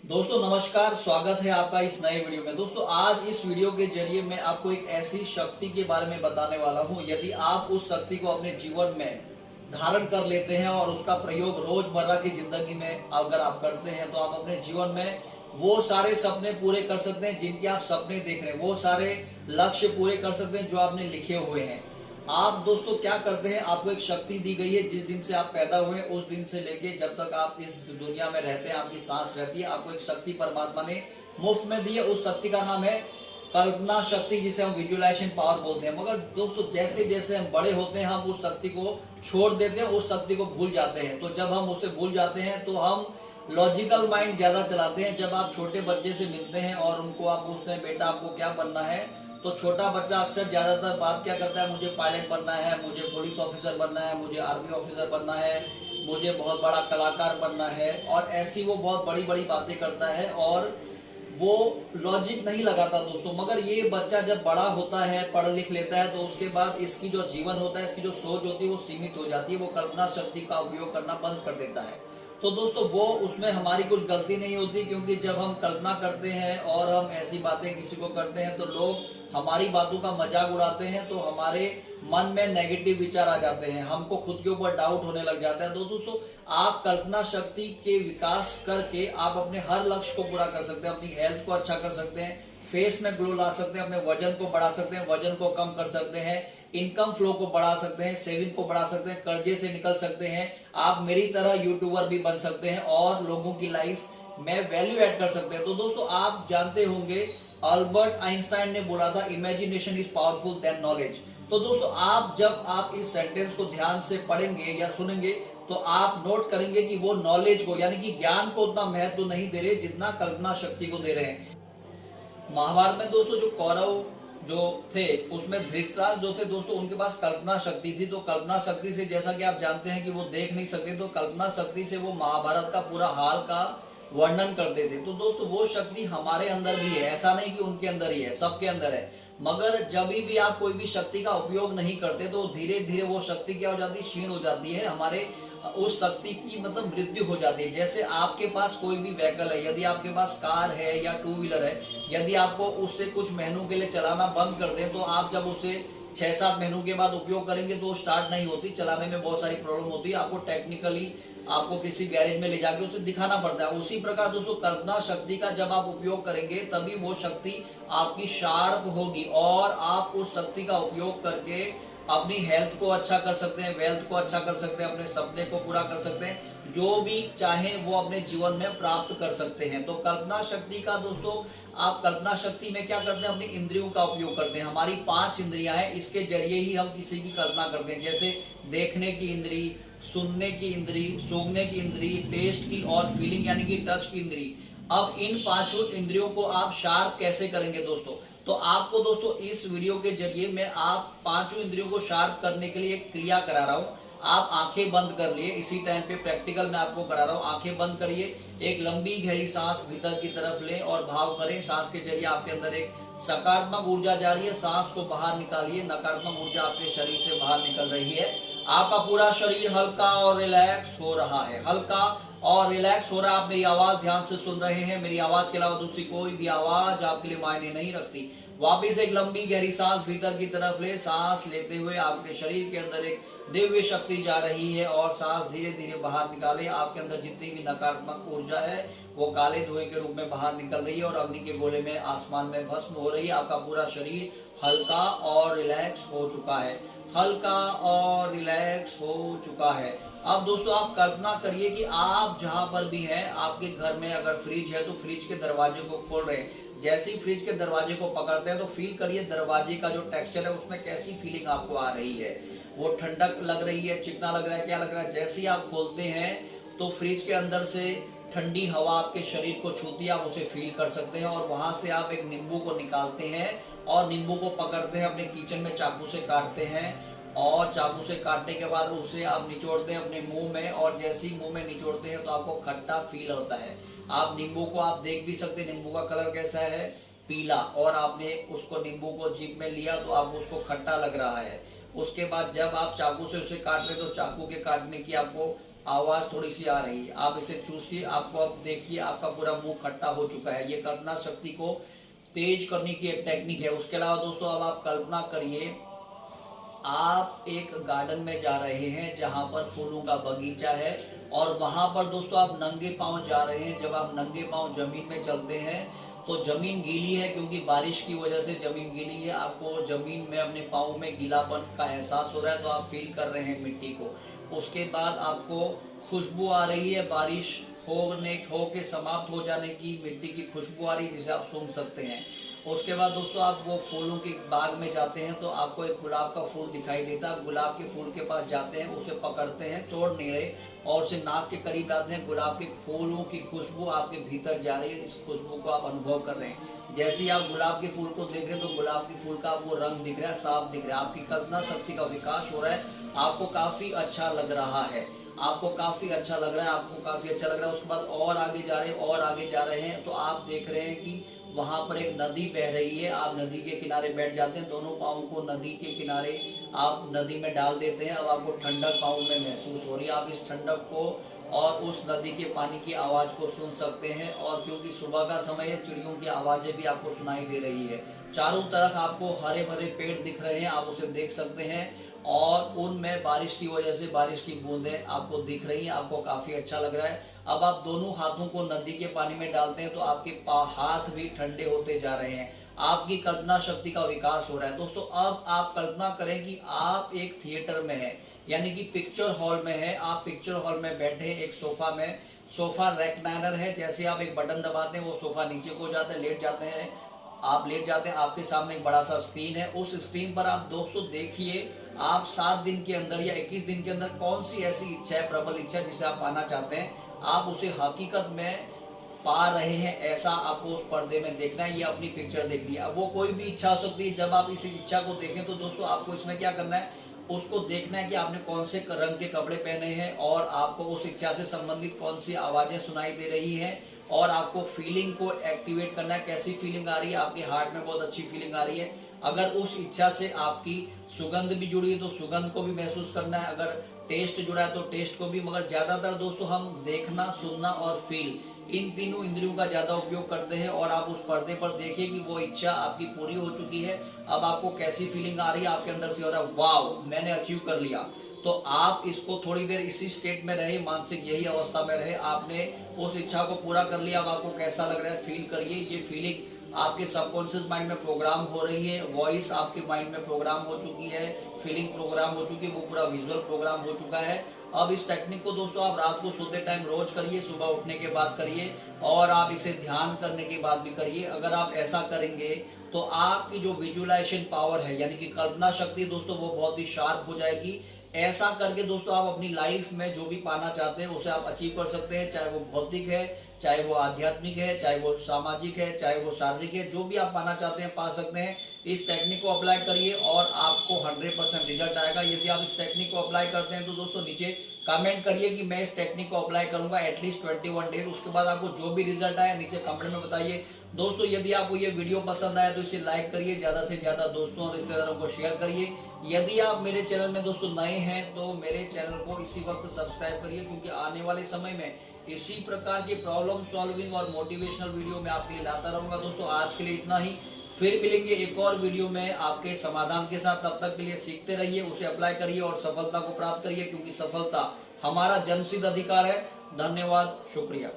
दोस्तों नमस्कार, स्वागत है आपका इस नए वीडियो में। दोस्तों आज इस वीडियो के जरिए मैं आपको एक ऐसी शक्ति के बारे में बताने वाला हूं, यदि आप उस शक्ति को अपने जीवन में धारण कर लेते हैं और उसका प्रयोग रोजमर्रा की जिंदगी में अगर आप करते हैं तो आप अपने जीवन में वो सारे सपने पूरे कर सकते हैं जिनके आप सपने देख रहे हैं, वो सारे लक्ष्य पूरे कर सकते हैं जो आपने लिखे हुए हैं। आप दोस्तों क्या करते हैं, आपको एक शक्ति दी गई है। जिस दिन से आप पैदा हुए उस दिन से लेके जब तक आप इस दुनिया में रहते हैं, आपकी सांस रहती है, आपको एक शक्ति परमात्मा ने मुफ्त में दी है। उस शक्ति का नाम है कल्पना शक्ति, जिसे हम विजुअलाइजेशन पावर बोलते हैं। मगर दोस्तों जैसे जैसे हम बड़े होते हैं हम उस शक्ति को छोड़ देते हैं, उस शक्ति को भूल जाते हैं। तो जब हम उसे भूल जाते हैं तो हम लॉजिकल माइंड ज्यादा चलाते हैं। जब आप छोटे बच्चे से मिलते हैं और उनको आप पूछते हैं बेटा आपको क्या बनना है, तो छोटा बच्चा अक्सर ज्यादातर बात क्या करता है, मुझे पायलट बनना है, मुझे पुलिस ऑफिसर बनना है, मुझे आर्मी ऑफिसर बनना है, मुझे बहुत बड़ा कलाकार बनना है, और ऐसी वो बहुत बड़ी बड़ी बातें करता है और वो लॉजिक नहीं लगाता दोस्तों। मगर ये बच्चा जब बड़ा होता है, पढ़ लिख लेता है, तो उसके बाद इसकी जो जीवन होता है, इसकी जो सोच होती है वो सीमित हो जाती है। वो कल्पना शक्ति का उपयोग करना बंद कर देता है। तो दोस्तों वो उसमें हमारी कुछ गलती नहीं होती, क्योंकि जब हम कल्पना करते हैं और हम ऐसी बातें किसी को करते हैं तो लोग हमारी बातों का मजाक उड़ाते हैं, तो हमारे मन में नेगेटिव विचार आ जाते हैं, हमको खुद के ऊपर डाउट होने लग जाता है। तो दोस्तों आप कल्पना शक्ति के विकास करके आप अपने हर लक्ष्य को पूरा कर सकते हैं, अपनी हेल्थ को अच्छा कर सकते हैं, फेस में ग्लो ला सकते हैं, अपने वजन को बढ़ा सकते हैं, वजन को कम कर सकते हैं, इनकम फ्लो को बढ़ा सकते हैं, सेविंग को बढ़ा सकते हैं, कर्जे से निकल सकते हैं। आप मेरी तरह यूट्यूबर भी बन सकते हैं और लोगों की लाइफ में वैल्यू ऐड कर सकते हैं। तो दोस्तों आप जानते होंगे अल्बर्ट आइंस्टाइन ने बोला था imagination is powerful than knowledge. तो दोस्तों जब आप इस सेंटेंस को ध्यान से पढ़ेंगे या सुनेंगे तो आप नोट करेंगे कि वो नॉलेज को यानी कि ज्ञान को उतना महत्व नहीं दे रहे जितना कल्पना शक्ति को दे रहे हैं। महाभारत में दोस्तों जो कौरव जो थे उसमें धृतराष्ट्र जो थे दोस्तों, उनके पास कल्पना शक्ति थी। तो कल्पना शक्ति से जैसा कि आप जानते हैं कि वो देख नहीं सकते, तो कल्पना शक्ति से वो महाभारत का पूरा हाल का वर्णन करते थे। तो दोस्तों वो शक्ति हमारे अंदर भी है, ऐसा नहीं कि उनके अंदर ही है, सबके अंदर है। मगर जब भी आप कोई भी शक्ति का उपयोग नहीं करते तो धीरे धीरे वो शक्ति क्या हो जाती है, क्षीण हो जाती है, हमारे उस शक्ति की मतलब मृत्यु हो जाती है। जैसे आपके पास कोई भी व्हीकल है, यदि आपके पास कार है या टू व्हीलर है, यदि आपको उससे कुछ महीनों के लिए चलाना बंद कर दें तो आप जब उसे 6-7 महीनों के बाद उपयोग करेंगे तो स्टार्ट नहीं होती, चलाने में बहुत सारी प्रॉब्लम होती है, आपको टेक्निकली आपको किसी गैरेज में ले जाके उसे दिखाना पड़ता है। उसी प्रकार दोस्तों कल्पना शक्ति का जब आप उपयोग करेंगे तभी वो शक्ति आपकी शार्प होगी और आप उस शक्ति का उपयोग करके अपनी हेल्थ को अच्छा कर सकते हैं, वेल्थ को अच्छा कर सकते हैं, अपने सपने को पूरा कर सकते हैं, जो भी चाहे वो अपने जीवन में प्राप्त कर सकते हैं। तो कल्पना शक्ति का दोस्तों आप कल्पना शक्ति में क्या करते हैं, अपनी इंद्रियों का उपयोग करते हैं। हमारी 5 इंद्रियां हैं, इसके जरिए ही हम किसी की कल्पना करते हैं। जैसे देखने की इंद्री, सुनने की इंद्री, सूंघने की इंद्री, टेस्ट की और फीलिंग यानी कि टच की इंद्री। अब इन 5 इंद्रियों को आप शार्प कैसे करेंगे दोस्तों, तो आपको दोस्तों इस वीडियो के जरिए मैं आप 5 इंद्रियों को शार्प करने के लिए एक क्रिया करा रहा हूं। आप आंखें बंद कर लिए, इसी टाइम पे प्रैक्टिकल मैं आपको करा रहा हूं। आंखें बंद करिए, एक लंबी गहरी सांस भीतर की तरफ लें और भाव करें। सांस के जरिए आपके अंदर एक सकारात्मक ऊर्जा जा रही है, सांस को बाहर निकालिए, नकारात्मक ऊर्जा आपके शरीर से बाहर निकल रही है। आपका पूरा शरीर हल्का और रिलैक्स हो रहा है, हल्का और रिलैक्स हो रहा है। आप मेरी आवाज ध्यान से सुन रहे हैं, मेरी आवाज के अलावा दूसरी कोई भी आवाज आपके लिए मायने नहीं रखती। वापिस एक लंबी गहरी सांस भीतर की तरफ ले, सांस लेते हुए आपके शरीर के अंदर एक दिव्य शक्ति जा रही है और सांस धीरे धीरे बाहर निकाले। आपके अंदर जितनी भी नकारात्मक ऊर्जा है वो काले धुएं के रूप में बाहर निकल रही है और अग्नि के गोले में आसमान में भस्म हो रही है। आपका पूरा शरीर हल्का और रिलैक्स हो चुका है, हल्का और रिलैक्स हो चुका है। अब दोस्तों आप कल्पना करिए कि आप जहां पर भी हैं, आपके घर में अगर फ्रिज है तो फ्रिज के दरवाजे को खोल रहे हैं। जैसे ही फ्रिज के दरवाजे को पकड़ते हैं तो फील करिए दरवाजे का जो टेक्सचर है उसमें कैसी फीलिंग आपको आ रही है, वो ठंडक लग रही है, चिकना लग रहा है, क्या लग रहा है। जैसे ही आप खोलते हैं तो फ्रिज के अंदर से ठंडी हवा आपके शरीर को छूती है, आप उसे फील कर सकते हैं। और वहां से आप एक नींबू को निकालते हैं और नींबू को पकड़ते हैं, अपने किचन में चाकू से काटते हैं और चाकू से काटने के बाद उसे आप निचोड़ते हैं अपने मुंह में, और जैसे ही मुंह में निचोड़ते हैं तो आपको खट्टा फील होता है। आप नींबू को आप देख भी सकते हैं, नींबू का कलर कैसा है, पीला, और आपने उसको नींबू को जीभ में लिया तो आप उसको खट्टा लग रहा है। उसके बाद जब आप चाकू से उसे काट रहे तो चाकू के काटने की आपको आवाज थोड़ी सी आ रही है, आप इसे चूसिए, आपको अब देखिए आपका पूरा मुंह खट्टा हो चुका है। ये कल्पना शक्ति को तेज करने की एक टेक्निक है। उसके अलावा दोस्तों अब आप कल्पना करिए आप एक गार्डन में जा रहे हैं जहां पर फूलों का बगीचा है, और वहां पर दोस्तों आप नंगे पांव जा रहे हैं। जब आप नंगे पांव जमीन में चलते हैं तो जमीन गीली है, क्योंकि बारिश की वजह से जमीन गीली है। आपको जमीन में अपने पाँव में गीलापन का एहसास हो रहा है, तो आप फील कर रहे हैं मिट्टी को। उसके बाद आपको खुशबू आ रही है, बारिश हो के समाप्त हो जाने की मिट्टी की खुशबू आ रही है, जिसे आप सूंघ सकते हैं। उसके बाद दोस्तों आप वो फूलों के बाग में जाते हैं तो आपको एक गुलाब का फूल दिखाई देता है। गुलाब के फूल के पास जाते हैं, उसे पकड़ते हैं, तोड़ नहीं रहे, और उसे नाक के करीब लाते हैं। गुलाब के फूलों की खुशबू आपके भीतर जा रही है, इस खुशबू को आप अनुभव कर रहे हैं। जैसे ही आप गुलाब के फूल को देख रहे हैं तो गुलाब के फूल का आपको रंग दिख रहा है, साफ दिख रहा है, आपकी कल्पना शक्ति का विकास हो रहा है। आपको काफी अच्छा लग रहा है, आपको काफी अच्छा लग रहा है, आपको काफी अच्छा लग रहा है। उसके बाद और आगे जा रहे हैं, और आगे जा रहे हैं तो आप देख रहे हैं कि वहां पर एक नदी बह रही है। आप नदी के किनारे बैठ जाते हैं, दोनों पाँव को नदी के किनारे आप नदी में डाल देते हैं। अब आपको ठंडक पाँव में महसूस हो रही है। आप इस ठंडक को और उस नदी के पानी की आवाज को सुन सकते हैं, और क्योंकि सुबह का समय है चिड़ियों की आवाजें भी आपको सुनाई दे रही है। चारों तरफ आपको हरे भरे पेड़ दिख रहे हैं, आप उसे देख सकते हैं, और उनमें बारिश की वजह से बारिश की बूंदें आपको दिख रही हैं। आपको काफी अच्छा लग रहा है। अब आप दोनों हाथों को नदी के पानी में डालते हैं तो आपके हाथ भी ठंडे होते जा रहे हैं। आपकी कल्पना शक्ति का विकास हो रहा है। दोस्तों अब आप कल्पना करें कि आप एक थिएटर में हैं, यानी कि पिक्चर हॉल में है। आप पिक्चर हॉल में बैठे एक सोफा में, सोफा रेक्लाइनर है। जैसे आप एक बटन दबाते हैं वो सोफा नीचे को जाता है, लेट जाते हैं, आप लेट जाते हैं। आपके सामने एक बड़ा सा स्क्रीन है, उस स्क्रीन पर आप दोस्तों देखिए आप 7 दिन के अंदर या 21 दिन के अंदर कौन सी ऐसी इच्छा है, प्रबल इच्छा जिसे आप पाना चाहते हैं, आप उसे हकीकत में पा रहे हैं। ऐसा आपको उस पर्दे में देखना है, ये अपनी पिक्चर देखनी है। अब वो कोई भी इच्छा हो सकती है। जब आप इस इच्छा को देखें तो दोस्तों आपको इसमें क्या करना है, उसको देखना है कि आपने कौन से रंग के कपड़े पहने हैं, और आपको उस इच्छा से संबंधित कौन सी आवाजें सुनाई दे रही हैं, और आपको फीलिंग को एक्टिवेट करना है। कैसी फीलिंग आ रही है, आपके हार्ट में बहुत अच्छी फीलिंग आ रही है। अगर उस इच्छा से आपकी सुगंध भी जुड़ी है तो सुगंध को भी महसूस करना है, अगर टेस्ट जुड़ा है तो टेस्ट को भी। मगर ज्यादातर दोस्तों हम देखना, सुनना और फील, इन तीनों इंद्रियों का ज्यादा उपयोग करते हैं। और आप उस पर्दे पर देखिए कि वो इच्छा आपकी पूरी हो चुकी है। अब आपको कैसी फीलिंग आ रही है, आपके अंदर से हो रहा है वाव मैंने अचीव कर लिया। तो आप इसको थोड़ी देर इसी स्टेट में रहे, मानसिक यही अवस्था में रहे। आपने उस इच्छा को पूरा कर लिया। अब आपको कैसा लग रहा है फील करिए। ये फीलिंग आपके सबकॉन्शियस माइंड में प्रोग्राम हो रही है, वॉइस आपके माइंड में प्रोग्राम हो चुकी है, फीलिंग प्रोग्राम हो चुकी है, वो पूरा विजुअल प्रोग्राम हो चुका है। अब इस टेक्निक को दोस्तों आप रात को सोते टाइम रोज करिए, सुबह उठने के बाद करिए, और आप इसे ध्यान करने के बाद भी करिए। अगर आप ऐसा करेंगे तो आपकी जो विजुअलाइजेशन पावर है, यानी कि कल्पना शक्ति दोस्तों, वो बहुत ही शार्प हो जाएगी। ऐसा करके दोस्तों आप अपनी लाइफ में जो भी पाना चाहते हैं उसे आप अचीव कर सकते हैं, चाहे वो भौतिक है, चाहे वो आध्यात्मिक है, चाहे वो सामाजिक है, चाहे वो शारीरिक है। जो भी आप पाना चाहते हैं पा सकते हैं। इस टेक्निक को अप्लाई करिए और आपको 100% रिजल्ट आएगा। यदि आप इस टेक्निक को अप्लाई करते हैं तो दोस्तों नीचे कमेंट करिए कि मैं इस टेक्निक को अप्लाई करूंगा एटलीस्ट 21 डेज। उसके बाद आपको जो भी रिजल्ट आया नीचे कमेंट में बताइए। दोस्तों यदि आपको ये वीडियो पसंद आया तो इसे लाइक करिए, ज्यादा से ज्यादा दोस्तों और रिश्तेदारों को शेयर करिए। यदि आप मेरे चैनल में दोस्तों नए हैं तो मेरे चैनल को इसी वक्त सब्सक्राइब करिए, क्योंकि आने वाले समय में इसी प्रकार की प्रॉब्लम सॉल्विंग और मोटिवेशनल वीडियो मैं आपके लिए लाता रहूंगा। दोस्तों आज के लिए इतना ही, फिर मिलेंगे एक और वीडियो में आपके समाधान के साथ। तब तक के लिए सीखते रहिए, उसे अप्लाई करिए और सफलता को प्राप्त करिए, क्योंकि सफलता हमारा जन्मसिद्ध अधिकार है। धन्यवाद, शुक्रिया।